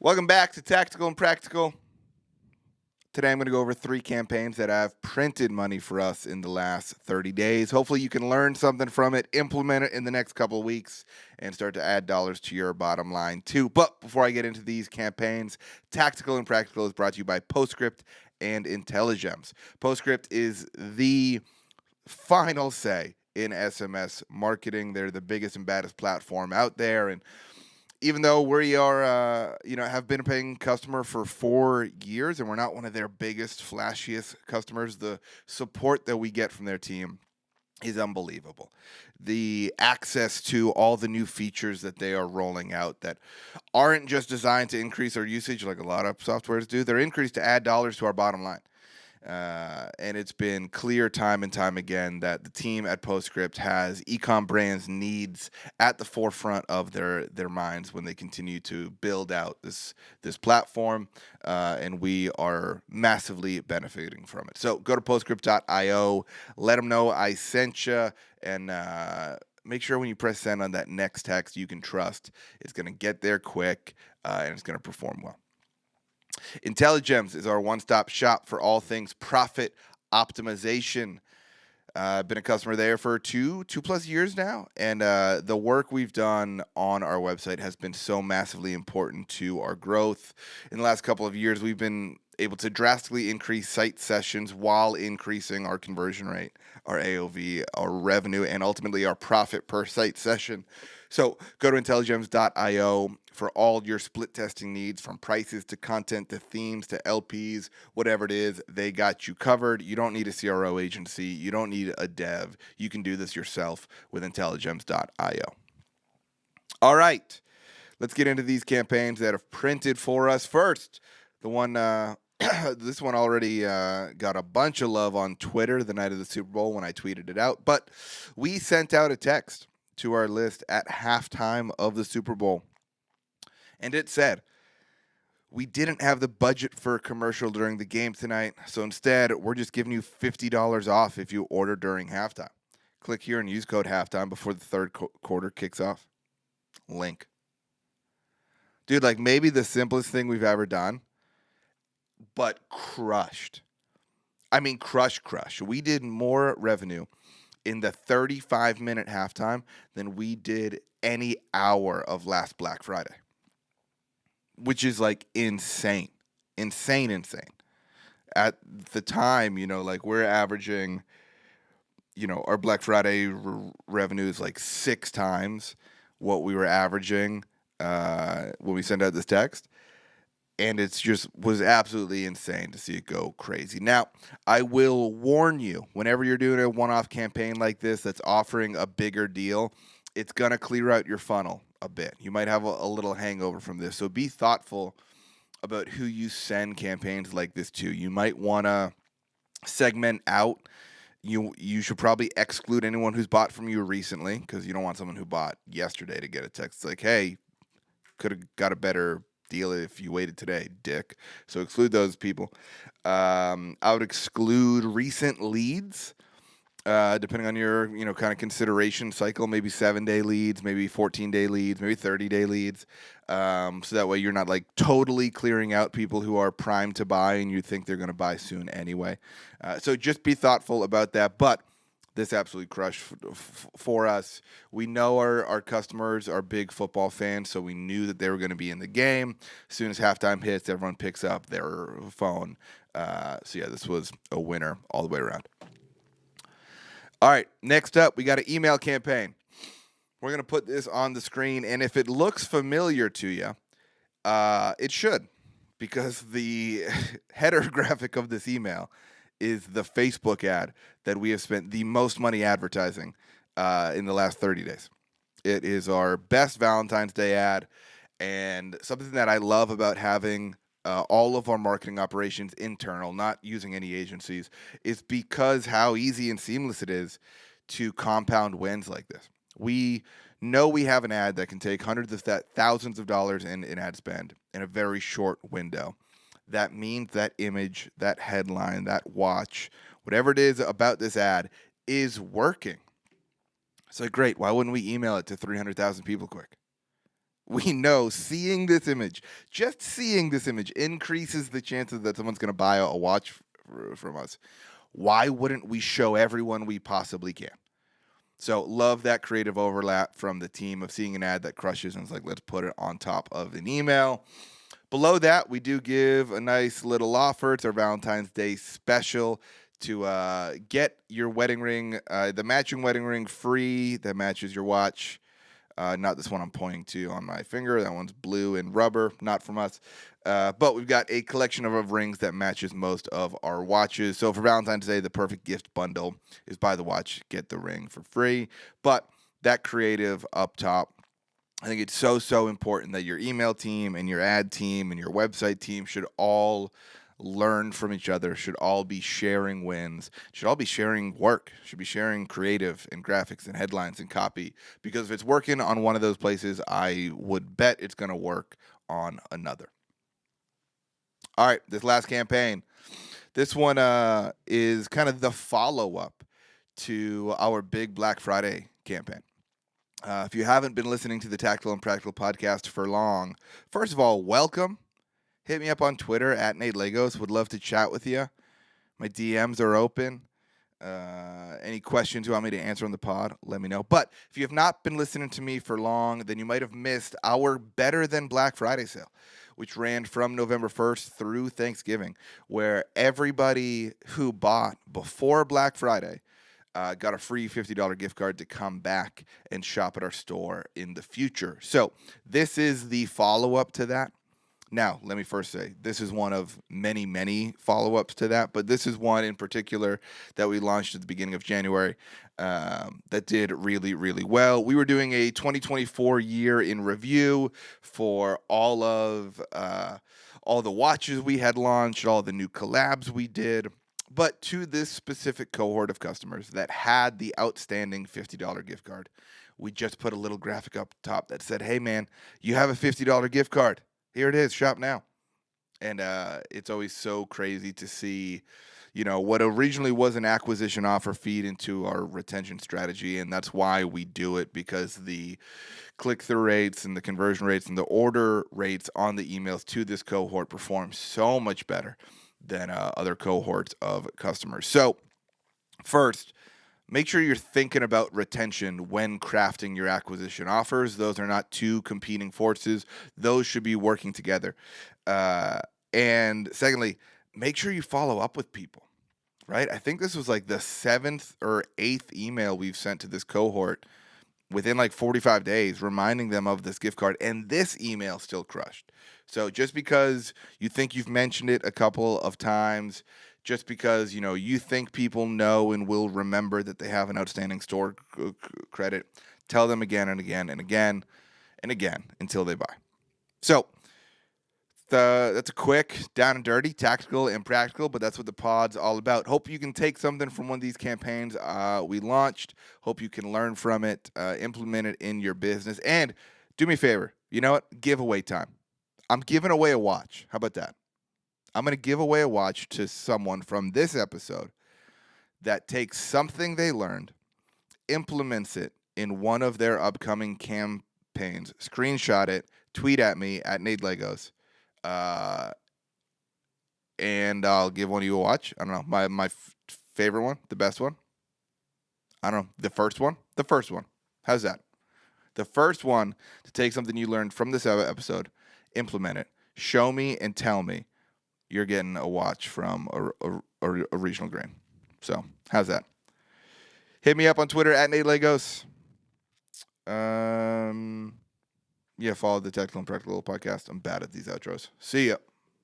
Welcome back to Tactical and Practical. Today I'm going to go over 3 campaigns that have printed money for us in the last 30 days. Hopefully you can learn something from it, implement it in the next couple of weeks, and start to add dollars to your bottom line too. But before I get into these campaigns, Tactical and Practical is brought to you by Postscript and Intelligems. Postscript is the final say in SMS marketing. They're the biggest and baddest platform out there, and even though we are, have been a paying customer for 4 years, and we're not one of their biggest, flashiest customers, the support that we get from their team is unbelievable. The access to all the new features that they are rolling out that aren't just designed to increase our usage like a lot of softwares do, they're increased to add dollars to our bottom line. And it's been clear time and time again that the team at Postscript has ecom brands' needs at the forefront of their minds when they continue to build out this platform, and we are massively benefiting from it. So go to postscript.io, let them know I sent you, and make sure when you press send on that next text you can trust it's going to get there quick, and it's going to perform well. Intelligems is our one-stop shop for all things profit optimization. I've been a customer there for two plus years now, and the work we've done on our website has been so massively important to our growth. In the last couple of years, we've been able to drastically increase site sessions while increasing our conversion rate, our AOV, our revenue, and ultimately our profit per site session. So go to intelligems.io for all your split testing needs, from prices to content to themes to LPs, whatever it is, they got you covered. You don't need a CRO agency. You don't need a dev. You can do this yourself with intelligems.io. All right, let's get into these campaigns that have printed for us. First, the one, this one already got a bunch of love on Twitter the night of the Super Bowl when I tweeted it out, but we sent out a text to our list at halftime of the Super Bowl, and it said, "We didn't have the budget for a commercial during the game tonight, so instead, we're just giving you $50 off if you order during halftime. Click here and use code halftime before the third quarter kicks off." Link. Dude, like maybe the simplest thing we've ever done, but crushed. I mean, crush. We did more revenue in the 35-minute halftime than we did any hour of last Black Friday, which is like insane. At the time, like we're averaging, our Black Friday revenue is like 6 times what we were averaging when we sent out this text. And it's just was absolutely insane to see it go crazy. Now, I will warn you, whenever you're doing a one-off campaign like this that's offering a bigger deal, it's going to clear out your funnel a bit. You might have a little hangover from this. So be thoughtful about who you send campaigns like this to. You might want to segment out. You should probably exclude anyone who's bought from you recently, because you don't want someone who bought yesterday to get a text like, "Hey, could have got a better deal if you waited today, dick." So exclude those people. I would exclude recent leads, depending on your kind of consideration cycle. Maybe 7-day leads, maybe 14-day leads, maybe 30-day leads. So that way you're not like totally clearing out people who are primed to buy and you think they're going to buy soon anyway. So just be thoughtful about that. But this absolutely crushed for us. We know our customers are big football fans, so we knew that they were going to be in the game. As soon as halftime hits, everyone picks up their phone. So yeah, this was a winner all the way around. All right, next up, we got an email campaign. We're going to put this on the screen, and if it looks familiar to you, it should, because the header graphic of this email is the Facebook ad that we have spent the most money advertising in the last 30 days. It is our best Valentine's Day ad, and something that I love about having all of our marketing operations internal, not using any agencies, is because how easy and seamless it is to compound wins like this. We know we have an ad that can take hundreds of thousands of dollars in ad spend in a very short window. That means that image, that headline, that watch, whatever it is about this ad is working. So great, why wouldn't we email it to 300,000 people quick? We know seeing this image, just seeing this image, increases the chances that someone's going to buy a watch from us. Why wouldn't we show everyone we possibly can? So love that creative overlap from the team of seeing an ad that crushes and it's like, let's put it on top of an email. Below that, we do give a nice little offer. It's our Valentine's Day special to get your wedding ring, the matching wedding ring free that matches your watch. Not this one I'm pointing to on my finger. That one's blue and rubber, not from us. But we've got a collection of rings that matches most of our watches. So for Valentine's Day, the perfect gift bundle is buy the watch, get the ring for free. But that creative up top, I think it's so important that your email team and your ad team and your website team should all learn from each other, should all be sharing wins, should all be sharing work, should be sharing creative and graphics and headlines and copy. Because if it's working on one of those places, I would bet it's going to work on another. All right, this last campaign. This one is kind of the follow-up to our big Black Friday campaign. If you haven't been listening to the Tactical and Practical podcast for long, first of all, welcome. Hit me up on Twitter at Nate Legos. Would love to chat with you. My DMs are open. Any questions you want me to answer on the pod, let me know. But if you have not been listening to me for long, then you might have missed our Better Than Black Friday sale, which ran from November 1st through Thanksgiving, where everybody who bought before Black Friday got a free $50 gift card to come back and shop at our store in the future. So this is the follow-up to that. Now, let me first say, this is one of many follow-ups to that, but this is one in particular that we launched at the beginning of January that did really well. We were doing a 2024 year in review for all the watches we had launched, all the new collabs we did, but to this specific cohort of customers that had the outstanding $50 gift card, we just put a little graphic up top that said, hey man, you have a $50 gift card. Here it is, shop now. And it's always so crazy to see, what originally was an acquisition offer feed into our retention strategy. And that's why we do it, because the click-through rates and the conversion rates and the order rates on the emails to this cohort perform so much better than other cohorts of customers. So first, make sure you're thinking about retention when crafting your acquisition offers. Those are not two competing forces. Those should be working together. And secondly, make sure you follow up with people, right? I think this was like the 7th or 8th email we've sent to this cohort within like 45 days, reminding them of this gift card, and this email still crushed. So just because you think you've mentioned it a couple of times, just because you think people know and will remember that they have an outstanding store credit, tell them again and again and again and again until they buy. So that's a quick, down and dirty, tactical and practical, but that's what the pod's all about. Hope you can take something from one of these campaigns we launched. Hope you can learn from it, implement it in your business, and do me a favor. You know what? Giveaway time. I'm giving away a watch. How about that? I'm going to give away a watch to someone from this episode that takes something they learned, implements it in one of their upcoming campaigns, screenshot it, tweet at me at Nate Legos, and I'll give one of you a watch. I don't know, my favorite one, the best one. I don't know, the first one. How's that? The first one to take something you learned from this episode, implement it, show me and tell me you're getting a watch from a Regional Grain. So, how's that? Hit me up on Twitter at Nate Legos. Follow the Tactical and Practical podcast. I'm bad at these outros. See ya.